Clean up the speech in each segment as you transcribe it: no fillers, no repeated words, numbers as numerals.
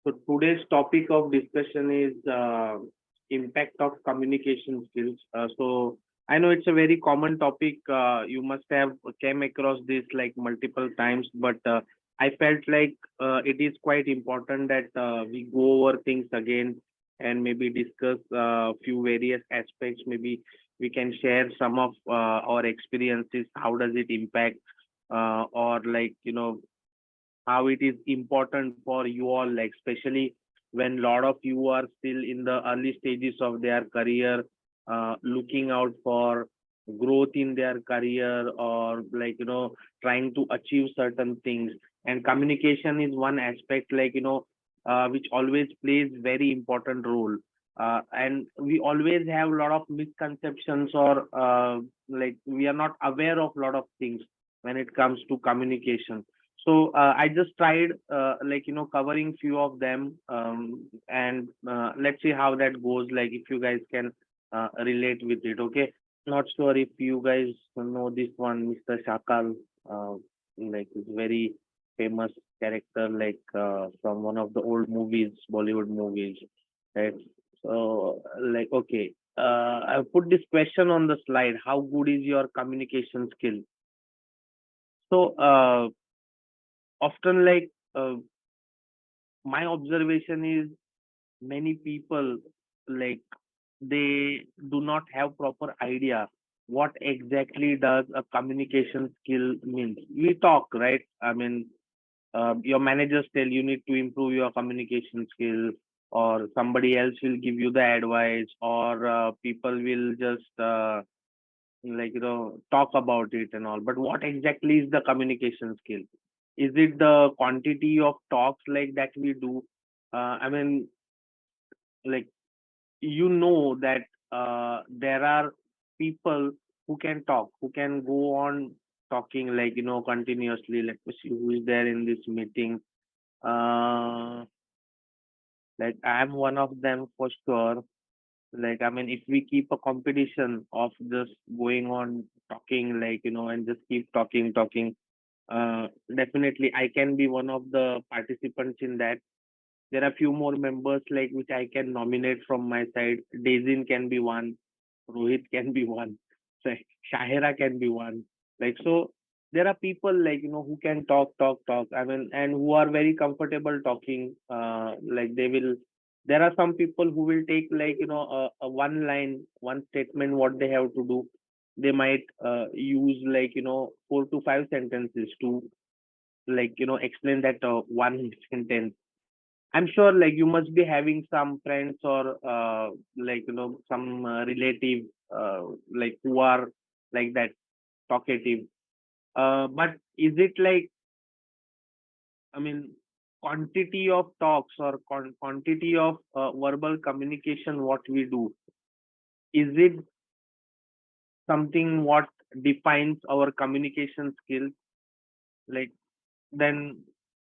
So today's topic of discussion is impact of communication skills. So I know it's a very common topic. You must have came across this like multiple times, but I felt like it is quite important that we go over things again and maybe discuss few various aspects. Maybe we can share some of our experiences. How does it impact, or like how it is important for you all, like especially when a lot of you are still in the early stages of their career, looking out for growth in their career, or like trying to achieve certain things. And communication is one aspect, like which always plays very important role. And we always have a lot of misconceptions, or like we are not aware of a lot of things when it comes to communication. So I just tried covering few of them, and let's see how that goes. Like if you guys can relate with it, okay? Not sure if you guys know this one, Mr. Shakal. Like it's very famous character, like from one of the old movies, Bollywood movies, right? So like okay, I put this question on the slide. How good is your communication skill? So often like my observation is many people, like they do not have proper idea what exactly does a communication skill means. We talk, right? I mean, your managers tell you need to improve your communication skill, or somebody else will give you the advice, or people will just talk about it and all. But what exactly is the communication skill? Is it the quantity of talks like that we do? I mean, like that there are people who can talk, who can go on talking like continuously. Let me see who is there in this meeting. Uh, like I am one of them for sure. Like I mean, if we keep a competition of just going on talking, like and just keep talking, definitely I can be one of the participants in that. There are few more members like which I can nominate from my side. Dazin can be one, Rohit can be one, Shahira can be one. Like so, there are people like who can talk. I mean, and who are very comfortable talking. Like they will. There are some people who will take like a one line, one statement what they have to do. They might use like 4 to 5 sentences to explain that one sentence. I'm sure like you must be having some friends, or some relative like who are like that talkative. But is it like, I mean, quantity of talks, or quantity of verbal communication what we do? Is it something what defines our communication skills? Like then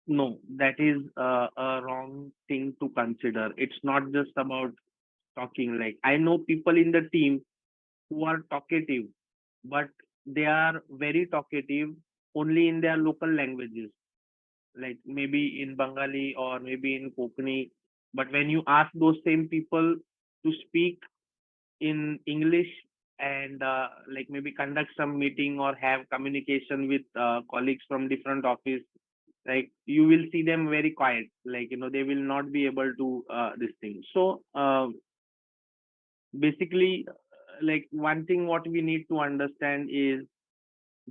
no, that is a wrong thing to consider. It's not just about talking. Like I know people in the team who are talkative, but they are very talkative only in their local languages, like maybe in Bengali or maybe in Kokani. But when you ask those same people to speak in English, and like maybe conduct some meeting or have communication with colleagues from different office, like you will see them very quiet. Like they will not be able to this thing. So basically, like one thing what we need to understand is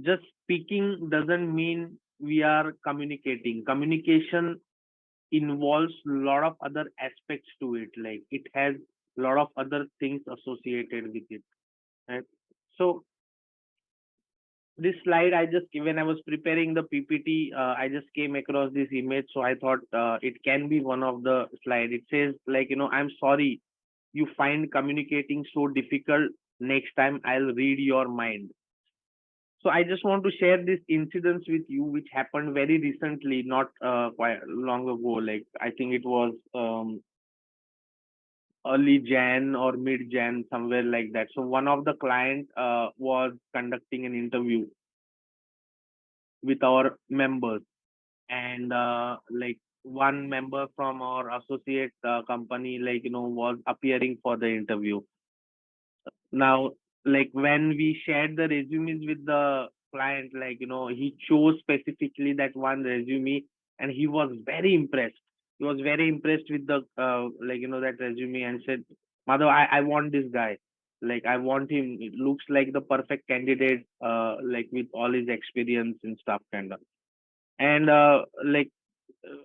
just speaking doesn't mean we are communicating. Communication involves a lot of other aspects to it. Like it has a lot of other things associated with it, right? So this slide, I just, when I was preparing the PPT, I just came across this image, so I thought it can be one of the slide. It says like I'm sorry you find communicating so difficult. Next time I'll read your mind. So I just want to share this incidents with you, which happened very recently, not quite long ago. Like I think it was early Jan or mid Jan, somewhere like that. So one of the client was conducting an interview with our members, and like one member from our associate company, like, was appearing for the interview. Now, like when we shared the resumes with the client, like, he chose specifically that one resume, and he was very impressed. He was very impressed with the, like, that resume, and said, Madhav, I want this guy. Like, I want him. It looks like the perfect candidate, like with all his experience and stuff, kind of. And, like,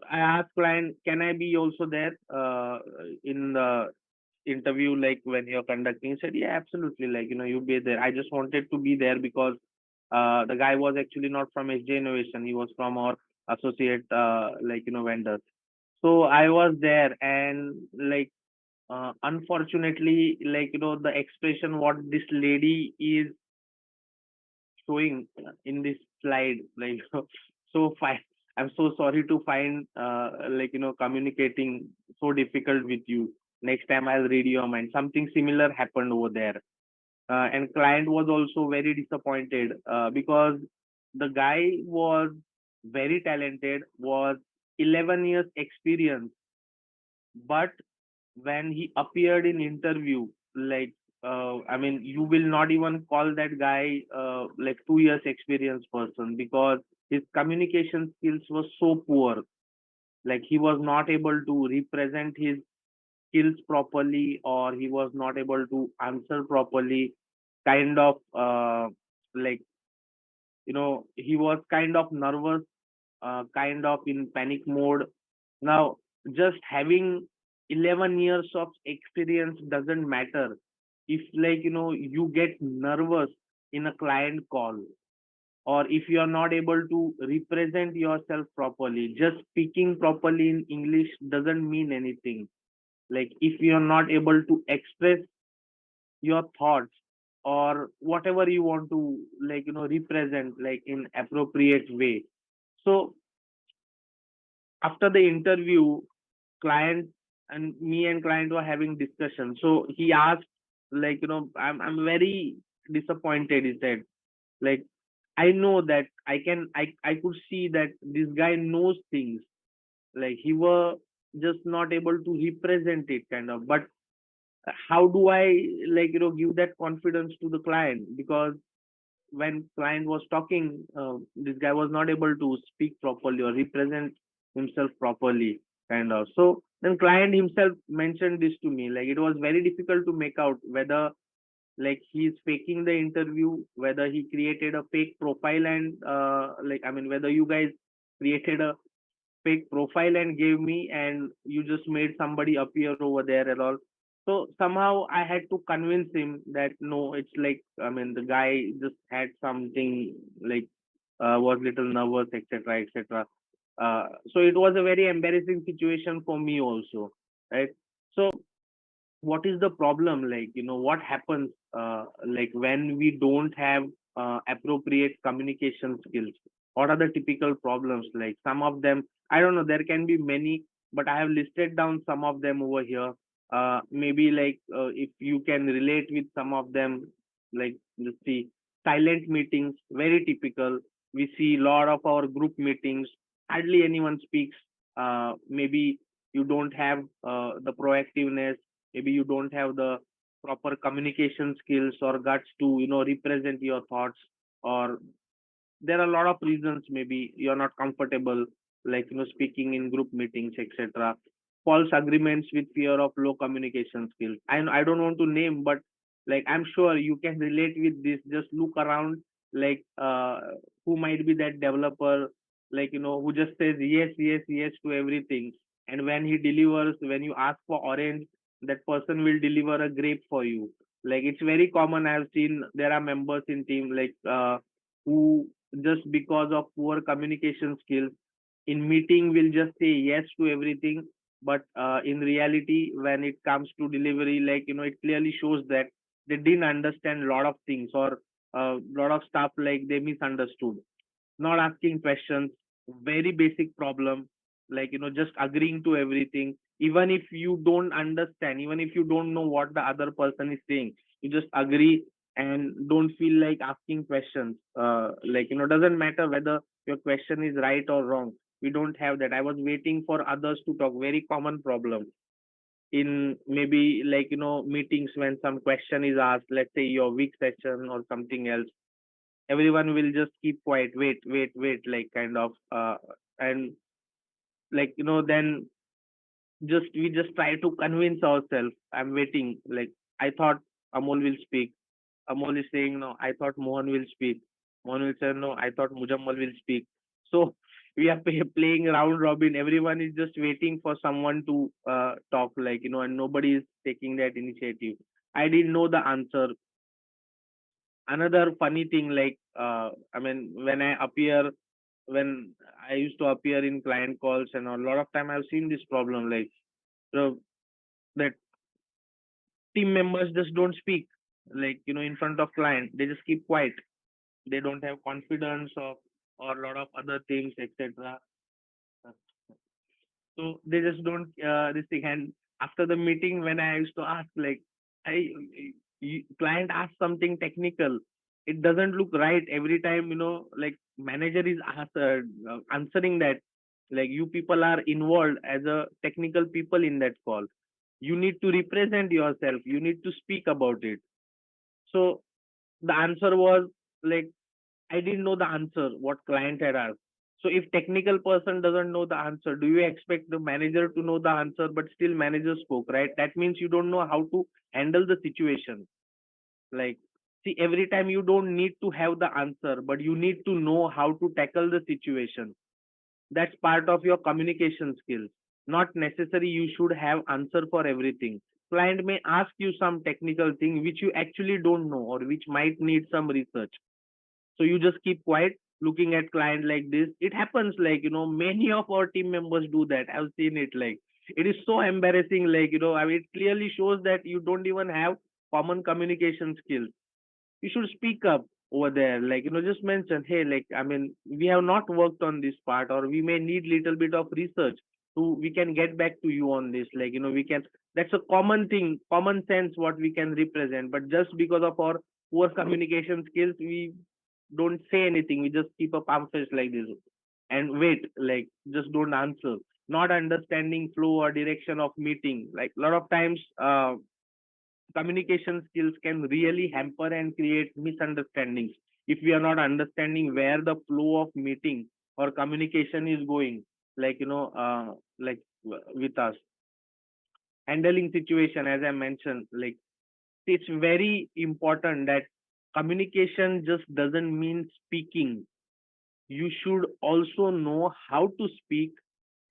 I asked client, can I be also there in the interview, like when you're conducting? He said, yeah, absolutely. Like, you be there. I just wanted to be there because the guy was actually not from SJ Innovation. He was from our associate, like, vendors. So I was there, and like, unfortunately, like, the expression what this lady is showing in this slide, like, so fine. I'm so sorry to find, like, communicating so difficult with you. Next time I'll read your mind. Something similar happened over there. And client was also very disappointed, because the guy was very talented, was 11 years experience, but when he appeared in interview, like, I mean, you will not even call that guy like 2 years experienced person, because his communication skills were so poor. Like, he was not able to represent his skills properly, or he was not able to answer properly. Kind of, like, he was kind of nervous, kind of in panic mode. Now, just having 11 years of experience doesn't matter if, like, you get nervous in a client call, or if you are not able to represent yourself properly. Just speaking properly in English doesn't mean anything. Like, if you are not able to express your thoughts, or whatever you want to, like, represent, like, in appropriate way. So after the interview, client and client were having discussion. So he asked, like, I'm very disappointed. He said, like, I know that I could see that this guy knows things. Like, he were just not able to represent it, kind of. But how do I, like, give that confidence to the client? Because when client was talking, this guy was not able to speak properly or represent himself properly, kind of. So then client himself mentioned this to me. Like, it was very difficult to make out whether, like, he's faking the interview, whether he created a fake profile, and like, I mean, whether you guys created a fake profile and gave me, and you just made somebody appear over there and all. So somehow I had to convince him that no, it's like, I mean, the guy just had something, like, was little nervous, etc., etc. So it was a very embarrassing situation for me also, right? So what is the problem? Like, what happens, like, when we don't have appropriate communication skills? What are the typical problems? Like, some of them, I don't know, there can be many, but I have listed down some of them over here. Maybe, like, if you can relate with some of them, like, let's see, silent meetings, very typical. We see a lot of our group meetings, hardly anyone speaks. Maybe you don't have the proactiveness, maybe you don't have the proper communication skills or guts to, represent your thoughts, or there are a lot of reasons. Maybe you're not comfortable, like, speaking in group meetings, etc. False agreements with fear of low communication skills. I don't want to name, but, like, I'm sure you can relate with this. Just look around, like, who might be that developer, like, who just says yes, yes, yes to everything, and when he delivers, when you ask for orange, that person will deliver a grape for you. Like, it's very common. I've seen there are members in team, like, who, just because of poor communication skills, in meeting will just say yes to everything, but in reality, when it comes to delivery, like, it clearly shows that they didn't understand a lot of things, or a lot of stuff, like, they misunderstood. Not asking questions, very basic problem. Like, just agreeing to everything, even if you don't understand, even if you don't know what the other person is saying, you just agree, and don't feel like asking questions. Like, doesn't matter whether your question is right or wrong. We don't have that. I was waiting for others to talk. Very common problem in maybe like meetings when some question is asked. Let's say your week session or something else. Everyone will just keep quiet. Wait, like kind of and like then just we just try to convince ourselves. I'm waiting. Like I thought Amol will speak. Amol is saying no. I thought Mohan will speak. Mohan will say no. I thought Mujammal will speak. So we are playing round robin. Everyone is just waiting for someone to talk, like and nobody is taking that initiative. I didn't know the answer. Another funny thing, like I mean, when I used to appear in client calls and a lot of time I've seen this problem, like so that team members just don't speak, like in front of client. They just keep quiet. They don't have confidence or a lot of other things, etc. So they just don't this thing. And after the meeting, when I used to ask, like, I client asks something technical, it doesn't look right every time. Like manager is answering that. Like you people are involved as a technical people in that call. You need to represent yourself. You need to speak about it. So the answer was like I didn't know the answer what client had asked. So if technical person doesn't know the answer, do you expect the manager to know the answer? But still manager spoke, right? That means you don't know how to handle the situation. Like, see, every time you don't need to have the answer, but you need to know how to tackle the situation. That's part of your communication skills. Not necessary you should have answer for everything. Client may ask you some technical thing which you actually don't know or which might need some research, so you just keep quiet looking at client like this. It happens, like many of our team members do that. I've seen it. Like it is so embarrassing. Like I mean, it clearly shows that you don't even have common communication skills. You should speak up over there, like just mention, hey, like I mean, we have not worked on this part, or we may need little bit of research to we can get back to you on this. Like we can, that's a common thing, common sense what we can represent. But just because of our poor communication skills, we don't say anything. We just keep a palm face like this and wait, like just don't answer. Not understanding flow or direction of meeting. Like a lot of times communication skills can really hamper and create misunderstandings if we are not understanding where the flow of meeting or communication is going, like like with us handling situation. As I mentioned, like it's very important that communication just doesn't mean speaking. You should also know how to speak,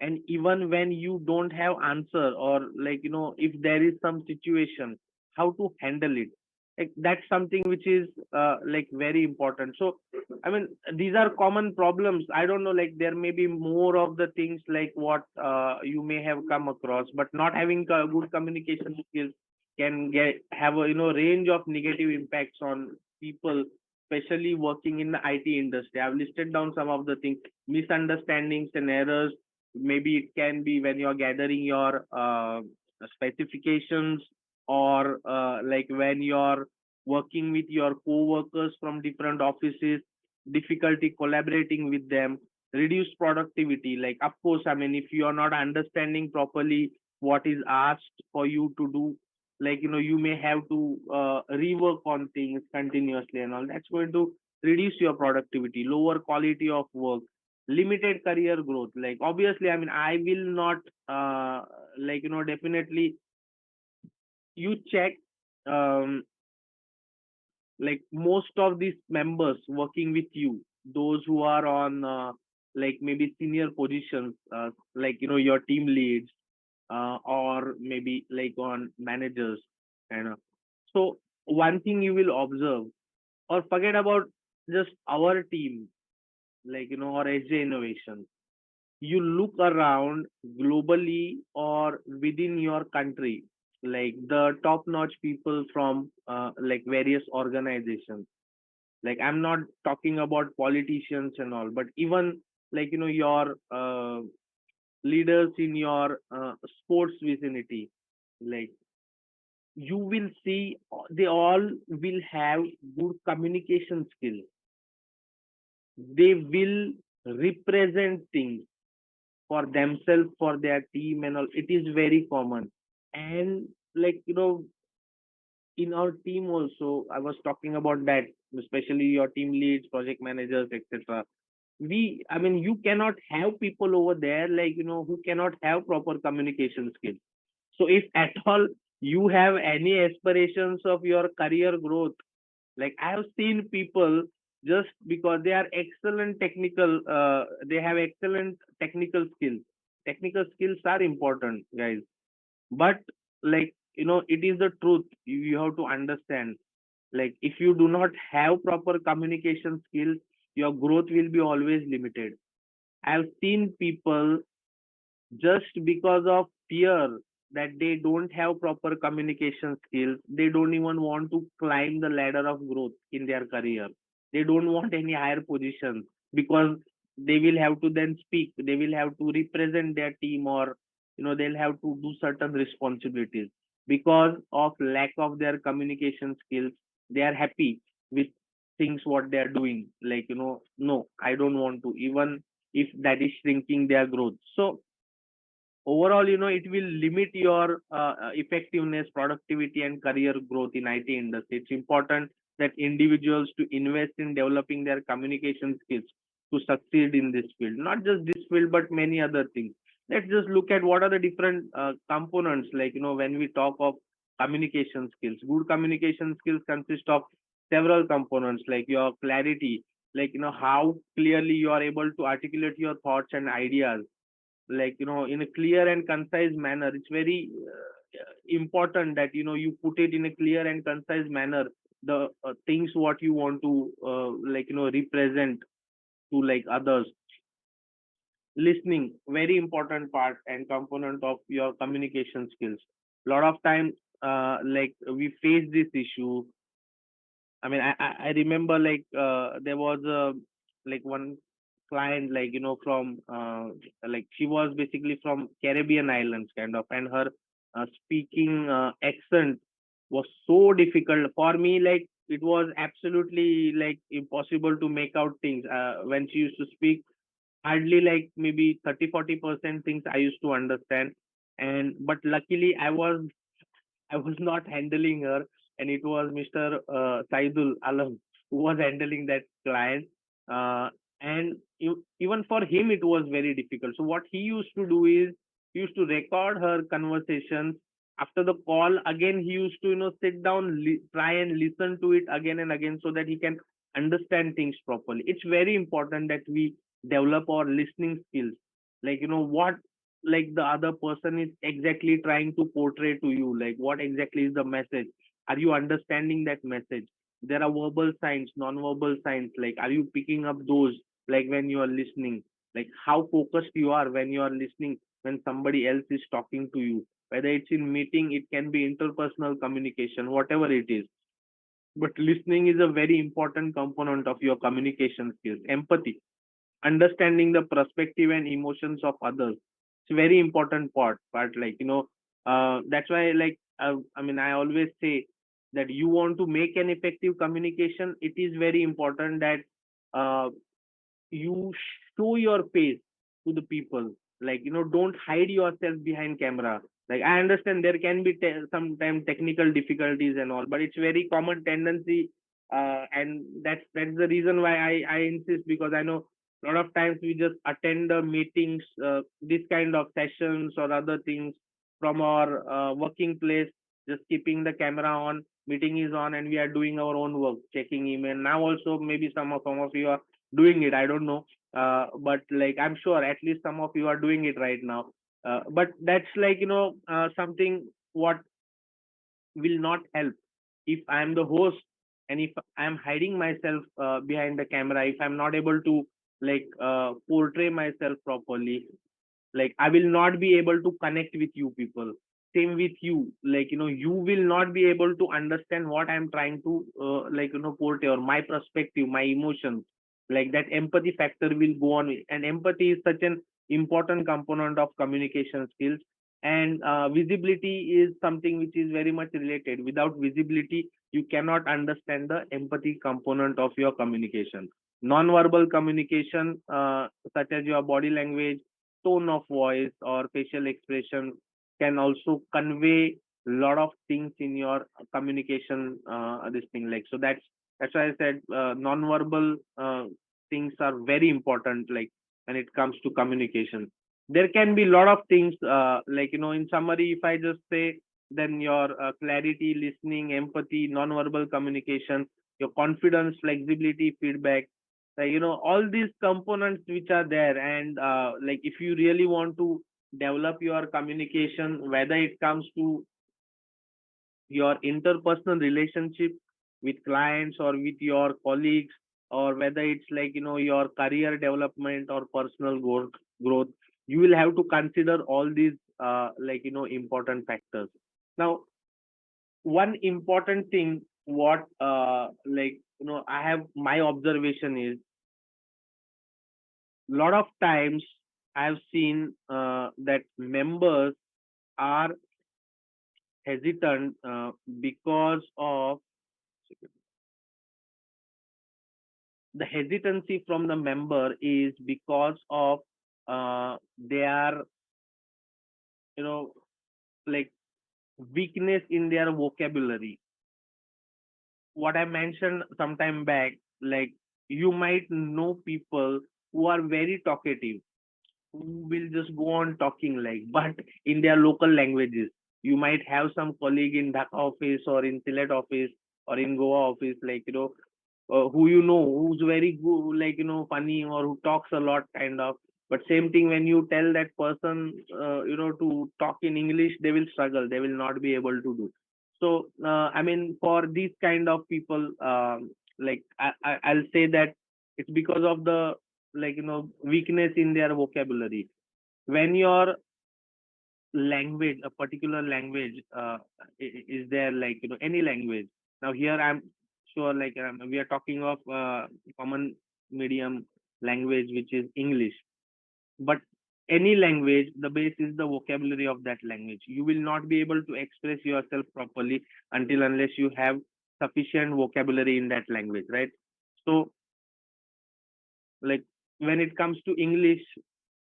and even when you don't have answer, or like if there is some situation, how to handle it. Like that's something which is like very important. So I mean, these are common problems. I don't know, like there may be more of the things like what you may have come across, but not having good communication skills can get have a range of negative impacts on people, especially working in the IT industry. I've listed down some of the things: misunderstandings and errors. Maybe it can be when you're gathering your specifications, or like when you're working with your co-workers from different offices, difficulty collaborating with them, reduced productivity. Like of course, I mean, if you are not understanding properly what is asked for you to do, like you may have to rework on things continuously and all. That's going to reduce your productivity, lower quality of work, limited career growth. Like obviously, I mean, I will not like definitely you check um like most of these members working with you, those who are on like maybe senior positions, like your team leads, or maybe like on managers, and so one thing you will observe, or forget about just our team, like or SJ Innovation, you look around globally or within your country, like the top notch people from like various organizations. Like I'm not talking about politicians and all, but even like your leaders in your sports vicinity, like you will see they all will have good communication skills. They will represent things. for themselves, for their team and all. It is very common. And like, in our team also, I was talking about that, especially your team leads, project managers, etc. I mean, you cannot have people over there, like, who cannot have proper communication skills. So if at all you have any aspirations of your career growth, like I have seen people, just because they are excellent technical, they have excellent technical skills. Technical skills are important, guys. But like, it is the truth. You have to understand. Like, if you do not have proper communication skills, your growth will be always limited. I've seen people, just because of fear that they don't have proper communication skills, they don't even want to climb the ladder of growth in their career. They don't want any higher positions, because they will have to then speak, they will have to represent their team, or they'll have to do certain responsibilities. Because of lack of their communication skills, they are happy with things what they are doing. Like, no, I don't want to, even if that is shrinking their growth. So overall, it will limit your effectiveness, productivity, and career growth in IT industry. It's important that individuals to invest in developing their communication skills to succeed in this field. Not just this field, but many other things. Let's just look at what are the different components. Like, when we talk of communication skills, good communication skills consist of several components, like your clarity, like, how clearly you are able to articulate your thoughts and ideas, like, in a clear and concise manner. It's very important that, you put it in a clear and concise manner, the things what you want to, like, represent to like others. Listening, very important part and component of your communication skills. A lot of time, like, we face this issue. I mean, I remember, like, there was a, like, one client, like, from like, she was basically from Caribbean islands kind of, and her speaking accent was so difficult for me. Like, it was absolutely like impossible to make out things when she used to speak. Hardly like maybe 30-40% things I used to understand. And but luckily I was not handling her, and it was Mr. Saidul Alam who was handling that client. Uh, and even for him, it was very difficult. So what he used to do is, he used to record her conversations. After the call, again he used to, sit down, try and listen to it again and again, so that he can understand things properly. It's very important that we develop our listening skills. Like, what, like, the other person is exactly trying to portray to you, like what exactly is the message. Are you understanding that message? There are verbal signs, non-verbal signs, like, are you picking up those, like, when you are listening, like how focused you are when you are listening, when somebody else is talking to you, whether it's in meeting, it can be interpersonal communication, whatever it is. But listening is a very important component of your communication skills. Empathy, understanding the perspective and emotions of others. It's a very important part, like, that's why, like, I mean, I always say that you want to make an effective communication, it is very important that uh, you show your face to the people. Like, don't hide yourself behind camera. Like, I understand there can be sometimes technical difficulties and all, but it's very common tendency. And that's the reason why I insist, because I know a lot of times we just attend the meetings, this kind of sessions or other things from our working place, just keeping the camera on, meeting is on, and we are doing our own work, checking email. Now also maybe some of you are doing it, I don't know. But like, I'm sure at least some of you are doing it right now. But that's like, something what will not help. If I'm the host, and if I'm hiding myself behind the camera, if I'm not able to, like, portray myself properly, like, I will not be able to connect with you people. Same with you, like, you will not be able to understand what I'm trying to, like, portray, or my perspective, my emotions. Like, that empathy factor will go on, and empathy is such an important component of communication skills. And visibility is something which is very much related. Without visibility, you cannot understand the empathy component of your communication. Non-verbal communication, such as your body language, tone of voice or facial expression can also convey a lot of things in your communication. This thing, like, so that's why I said non-verbal things are very important. Like when it comes to communication, there can be a lot of things. Like, in summary, if I just say, then your clarity, listening, empathy, non-verbal communication, your confidence, flexibility, feedback, like, all these components which are there. And like, if you really want to develop your communication, whether it comes to your interpersonal relationship with clients or with your colleagues, or whether it's like, your career development or personal growth, you will have to consider all these like, important factors. Now, one important thing, what like, I have my observation is, lot of times I've seen that members are hesitant because of the hesitancy from the member is because of they are, you know like, weakness in their vocabulary. What I mentioned some time back, like, you might know people who are very talkative, who will just go on talking, like, but in their local languages. You might have some colleague in Dhaka office or in Sylhet office or in Goa office, like, who, who's very good, like, funny, or who talks a lot, kind of. But same thing, when you tell that person to talk in English, they will struggle, they will not be able to do. So I mean, for these kind of people, like, I'll say that it's because of the, like, weakness in their vocabulary. When your language, a particular language, is there, like, any language. Now here I'm sure, like, we are talking of common medium language, which is English. But any language, the base is the vocabulary of that language. You will not be able to express yourself properly until unless you have sufficient vocabulary in that language, right? So, like, when it comes to English,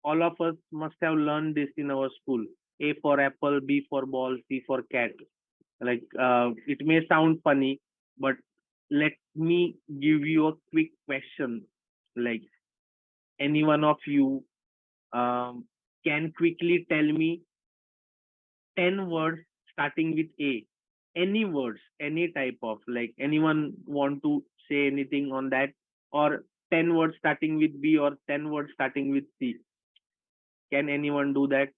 all of us must have learned this in our school. A for apple, B for ball, C for cat. Like, it may sound funny, but let me give you a quick question. Like, any one of you can quickly tell me 10 words starting with A. Any words, any type of, like, anyone want to say anything on that? Or 10 words starting with B, or 10 words starting with C. Can anyone do that?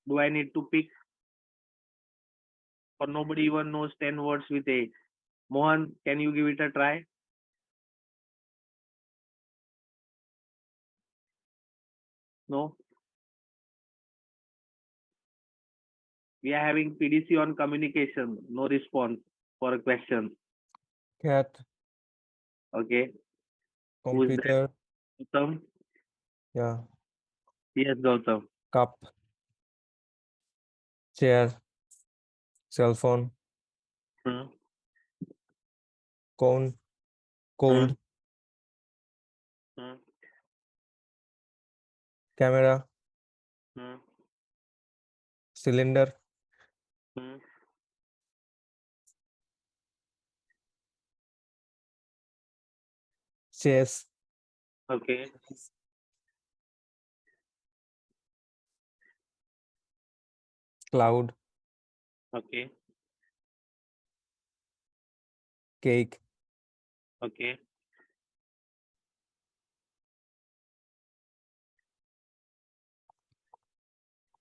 Do I need to pick, or nobody even knows 10 words with A? Mohan, can you give it a try? No? We are having PDC on communication. No response for a question. Cat, Okay. Who is that? computer, Gautam? yeah, Yes, Gautam. cup, chair, cell phone, Hmm. cone, Hmm. cold, Hmm. camera, Hmm. cylinder, Hmm. chase, Okay. cloud, Okay. cake, Okay.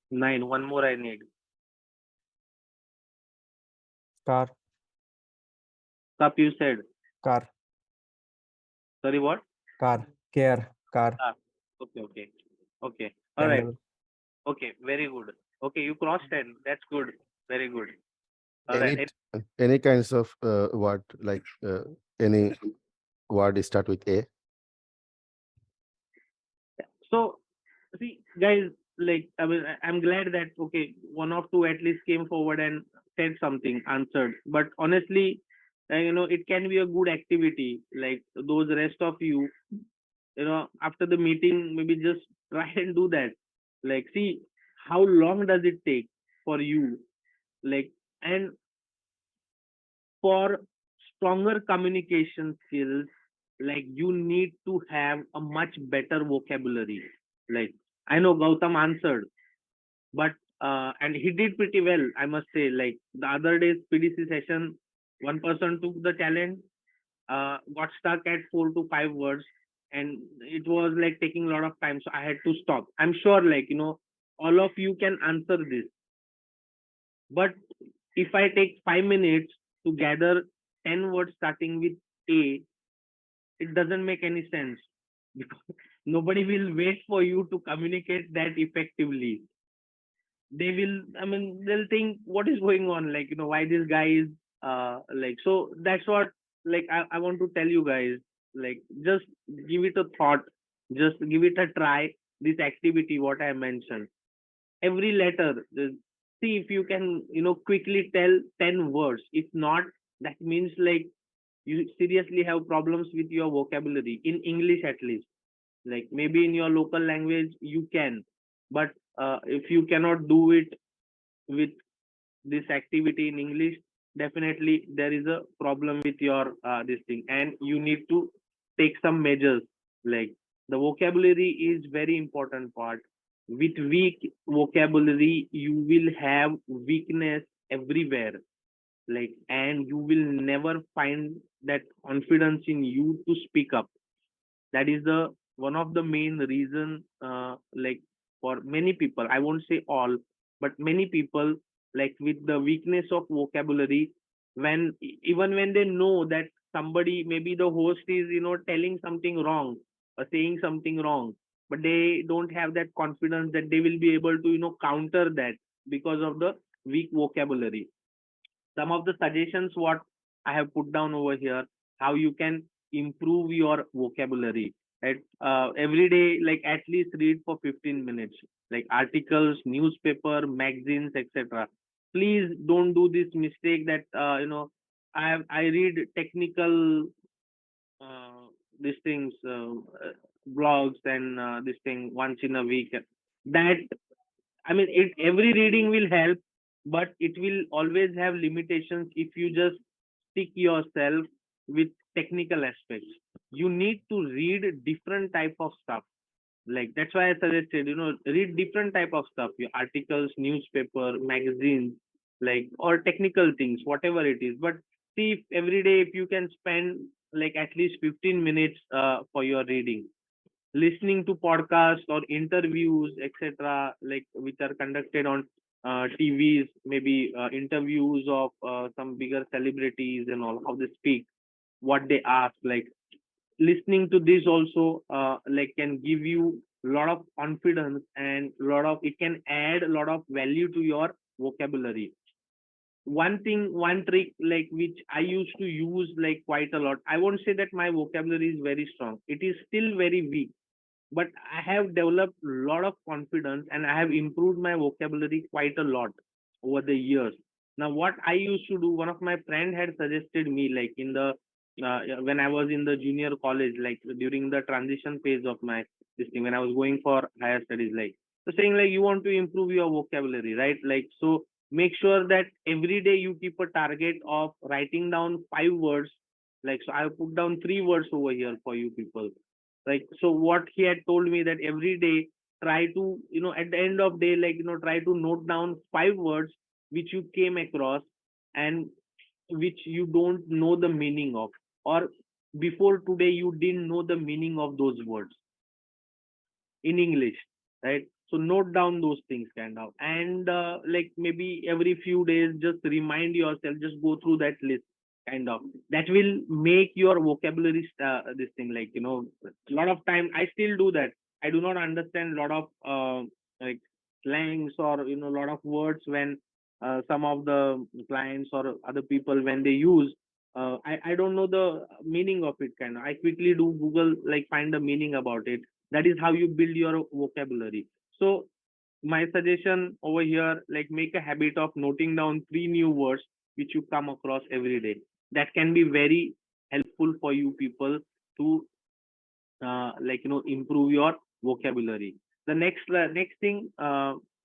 9. One more I need. car, Cup, you said. car, Sorry, what? car, care, car, Ah. Okay. Okay. Okay. All right. candle, Okay. Very good. Okay. You crossed 10. That's good. Very good. All right. Any any kinds of word, like any word start with A. So, see, guys, like I mean I'm glad that okay, one or two at least came forward and said something, answered. But honestly, it can be a good activity. Like those rest of you, after the meeting, maybe just try and do that. Like, see how long does it take for you, like, and for stronger communication skills, like you need to have a much better vocabulary. Like I know Gautam answered, but and he did pretty well, I must say. Like the other day's PDC session, one person took the challenge, got stuck at 4 to 5 words, and it was like taking a lot of time, so I had to stop. I'm sure, like all of you can answer this, but if I take 5 minutes to gather 10 words starting with A, it doesn't make any sense because nobody will wait for you to communicate that effectively. They will, I mean, they'll think what is going on, like why this guy is like. So that's what, like, I want to tell you guys, like, just give it a thought, just give it a try, this activity what I mentioned. Every letter, see if you can quickly tell 10 words. If not, that means like you seriously have problems with your vocabulary in English at least. Like maybe in your local language you can, but if you cannot do it with this activity in English, definitely there is a problem with your this thing, and you need to take some measures. Like the vocabulary is very important part. With weak vocabulary, you will have weakness everywhere. Like, and you will never find that confidence in you to speak up. That is the one of the main reason, like for many people, I won't say all, but many people, like with the weakness of vocabulary, when even when they know that somebody, maybe the host is telling something wrong or saying something wrong, but they don't have that confidence that they will be able to counter that because of the weak vocabulary. Some of the suggestions what I have put down over here, how you can improve your vocabulary. At every day, like at least read for 15 minutes, like articles, newspaper, magazines, etc. Please don't do this mistake that I read technical these things, blogs and this thing once in a week. That, I mean, every reading will help, but it will always have limitations if you just stick yourself with technical aspects. You need to read different type of stuff. Like that's why I suggested, read different type of stuff, your articles, newspaper, magazines, like, or technical things, whatever it is. But see, if every day if you can spend like at least 15 minutes for your reading, listening to podcasts or interviews, etc., like which are conducted on TVs, maybe interviews of some bigger celebrities and all, how they speak, what they ask, like listening to this also like can give you a lot of confidence, and lot of it can add a lot of value to your vocabulary. One thing, one trick, like which I used to use like quite a lot. I won't say that my vocabulary is very strong. It is still very weak, but I have developed a lot of confidence and I have improved my vocabulary quite a lot over the years. Now, what I used to do, one of my friend had suggested me, like in the when I was in the junior college, like during the transition phase of my this thing, when I was going for higher studies, like so saying like you want to improve your vocabulary, right? Like so, make sure that every day you keep a target of writing down 5 words. Like so, I put down 3 words over here for you people. Like so what he had told me that every day try to at the end of day, like try to note down 5 words which you came across and which you don't know the meaning of, or before today you didn't know the meaning of those words in English, right? So note down those things kind of, and like maybe every few days just remind yourself, just go through that list kind of. That will make your vocabulary this thing, like a lot of time I still do that. I do not understand a lot of like slangs or a lot of words when some of the clients or other people when they use. I don't know the meaning of it kind of. I quickly do Google, like find the meaning about it. That is how you build your vocabulary. So my suggestion over here, like make a habit of noting down three new words which you come across every day. That can be very helpful for you people to improve your vocabulary. The next thing,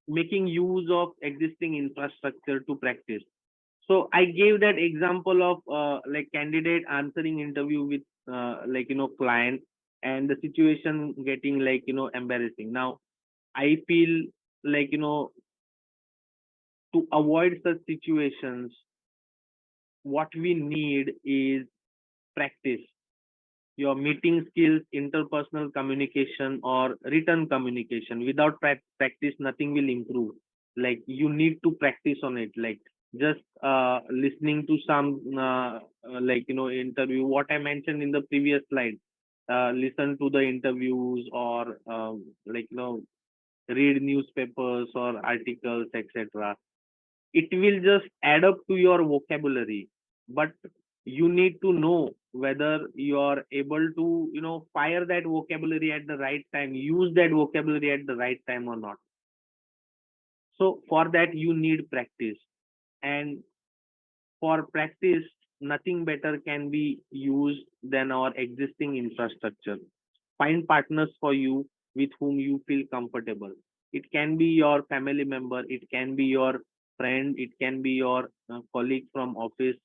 making use of existing infrastructure to practice. So I gave that example of like candidate answering interview with client, and the situation getting embarrassing. Now I feel like to avoid such situations, what we need is practice. Your meeting skills, interpersonal communication, or written communication. Without practice, nothing will improve. Like you need to practice on it. Like just listening to some interview. What I mentioned in the previous slide. Listen to the interviews, or read newspapers or articles, etc. It will just add up to your vocabulary, but you need to know whether you are able to fire that vocabulary at the right time, use that vocabulary at the right time or not. So for that you need practice, and for practice nothing better can be used than our existing infrastructure. Find partners for you with whom you feel comfortable. It can be your family member, it can be your friend, it can be your colleague from office,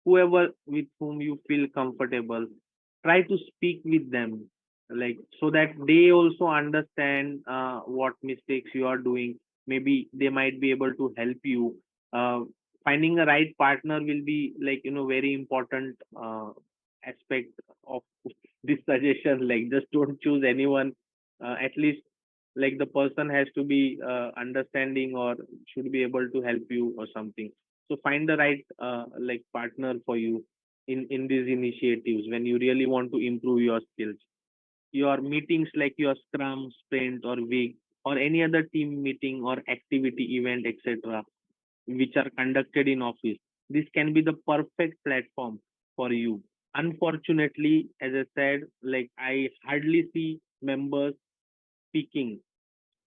whoever with whom you feel comfortable. Try to speak with them, like so that they also understand what mistakes you are doing. Maybe they might be able to help you. uh, Finding a right partner will be very important aspect of this suggestion. Like just don't choose anyone. At least like the person has to be understanding or should be able to help you or something. So find the right partner for you in these initiatives when you really want to improve your skills. Your meetings like your scrum, sprint, or week, or any other team meeting or activity event, etc., which are conducted in office, this can be the perfect platform for you. Unfortunately, as I said, like I hardly see members speaking.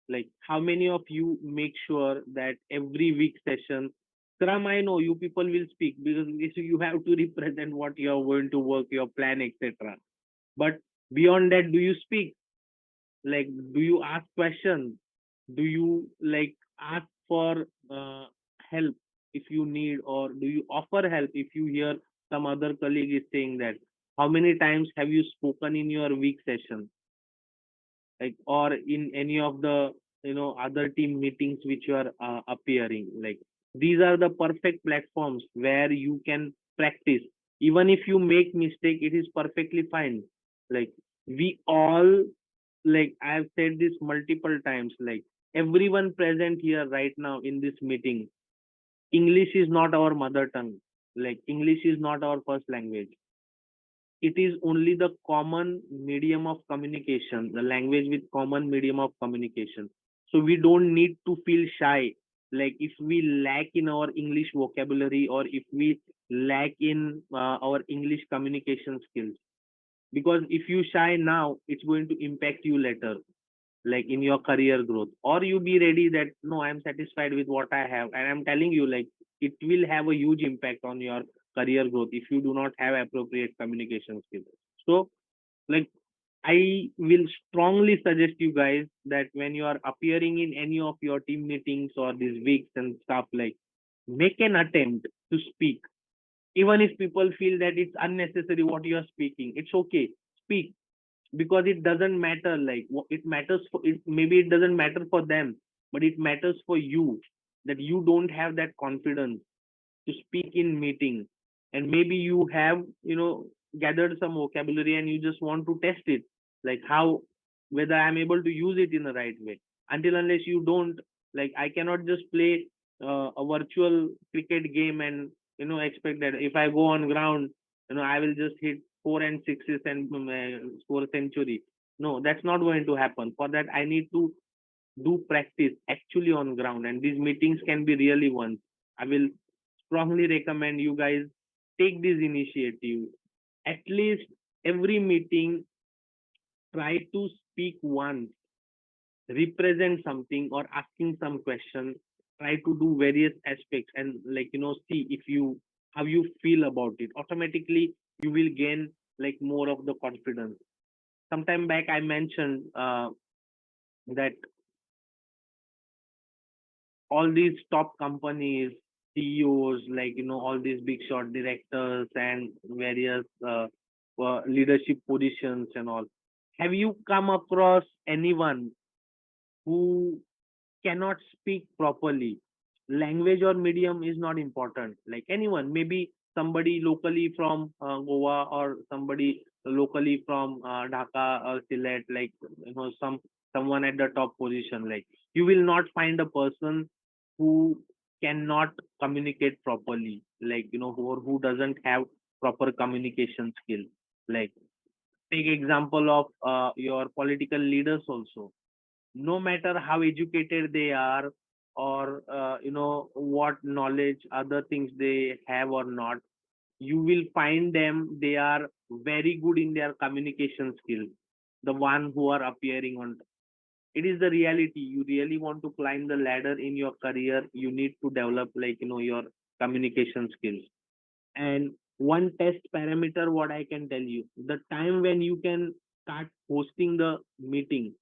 Like how many of you make sure that every week session, Scrum, I know you people will speak because you have to represent what you are going to work, your plan, etc. But beyond that, do you speak? Like, do you ask questions? Do you ask for help if you need, or do you offer help if you hear some other colleague is saying that? How many times have you spoken in your week session, like, or in any of the other team meetings which you are appearing? Like these are the perfect platforms where you can practice. Even if you make mistake, it is perfectly fine. Like we all, like I've said this multiple times, like everyone present here right now in this meeting, English is not our mother tongue. Like English is not our first language. It is only the common medium of communication, the language with common medium of communication. So we don't need to feel shy. Like if we lack in our English vocabulary, or if we lack in our English communication skills, because if you shy now, it's going to impact you later, like in your career growth. Or you be ready that no, I'm satisfied with what I have, and I'm telling you, like it will have a huge impact on your career growth if you do not have appropriate communication skills. So like I will strongly suggest you guys that when you are appearing in any of your team meetings or these weeks and stuff, like make an attempt to speak. Even if people feel that it's unnecessary what you are speaking, it's okay, speak. Because it doesn't matter, like it matters for it, maybe it doesn't matter for them, but it matters for you, that you don't have that confidence to speak in meeting. And maybe you have gathered some vocabulary and you just want to test it, like how, whether I'm able to use it in the right way. Until unless you don't, like I cannot just play a virtual cricket game and expect that if I go on ground, I will just hit four and sixes and score a century. No, that's not going to happen. For that I need to do practice actually on ground, and these meetings can be really ones. I will strongly recommend you guys take this initiative. At least every meeting, try to speak once. represent something or asking some question, try to do various aspects and see if you how you feel about it. Automatically you will gain more of the confidence. Sometime back I mentioned that all these top companies, CEOs, all these big shot directors and various leadership positions and all. Have you come across anyone who cannot speak properly? Language or medium is not important. Like anyone, maybe somebody locally from Goa or somebody locally from Dhaka or Sylhet, someone at the top position. Like you will not find a person who cannot communicate properly, who doesn't have proper communication skill. Like take example of your political leaders also. No matter how educated they are or what knowledge other things they have or not, you will find them they are very good in their communication skills, the one who are appearing on. It is the reality. You really want to climb the ladder in your career, you need to develop your communication skills. And one test parameter, what I can tell you, the time when you can start hosting the meeting,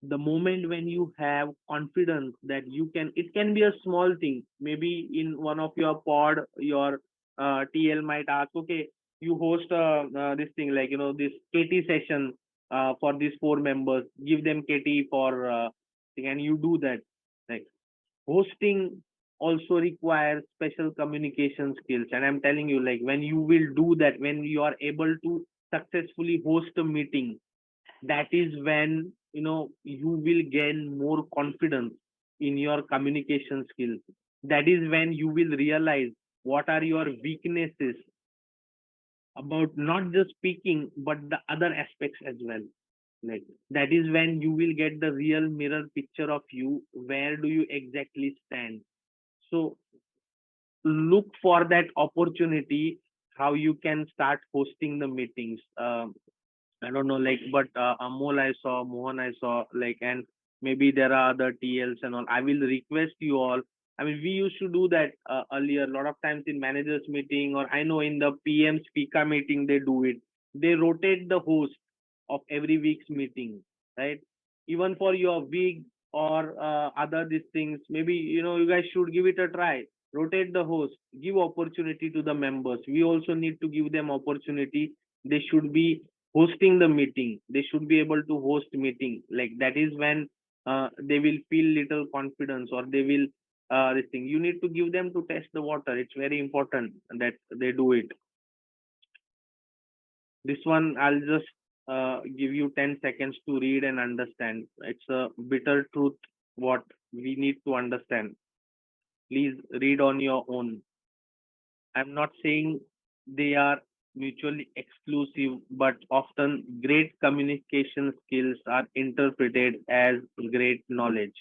the moment when you have confidence that you can, it can be a small thing, maybe in one of your pod, your TL might ask, okay, you host this thing, this KT session for these four members, give them KT for thing, and you do that. Like hosting also requires special communication skills, and I'm telling you, like when you will do that, when you are able to successfully host a meeting, that is when you will gain more confidence in your communication skills. That is when you will realize what are your weaknesses about not just speaking but the other aspects as well. Like that is when you will get the real mirror picture of you, where do you exactly stand. So look for that opportunity, how you can start hosting the meetings. I don't know, but Amol I saw, Mohan I saw, and maybe there are other TLs and all. I will request you all. I mean, we used to do that earlier. A lot of times in managers meeting, or I know in the PM speaker meeting, they do it. They rotate the host of every week's meeting, right? Even for your week or other these things, maybe you guys should give it a try. Rotate the host, give opportunity to the members. We also need to give them opportunity. They should be hosting the meeting, they should be able to host meeting. Like that is when they will feel little confidence, or they will this thing, you need to give them to test the water. It's very important that they do it. This one I'll just give you 10 seconds to read and understand. It's a bitter truth what we need to understand. Please read on your own. I'm not saying they are mutually exclusive, but often great communication skills are interpreted as great knowledge.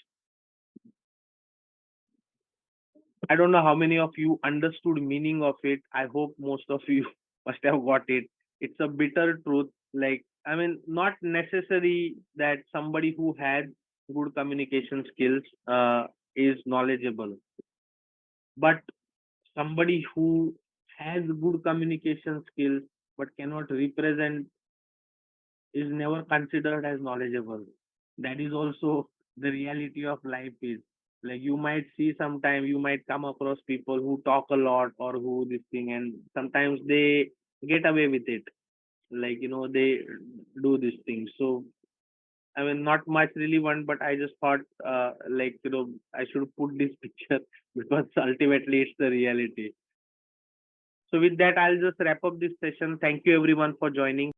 I don't know how many of you understood meaning of it. I hope most of you must have got it. It's a bitter truth. Like, I mean, not necessary that somebody who had good communication skills is knowledgeable, but somebody who has good communication skills but cannot represent is never considered as knowledgeable. That is also the reality of life is. Like you might see sometime you might come across people who talk a lot or who this thing, and sometimes they get away with it. They do this thing. So I mean, not much relevant, but I just thought I should put this picture because ultimately it's the reality. So with that, I'll just wrap up this session. Thank you everyone for joining.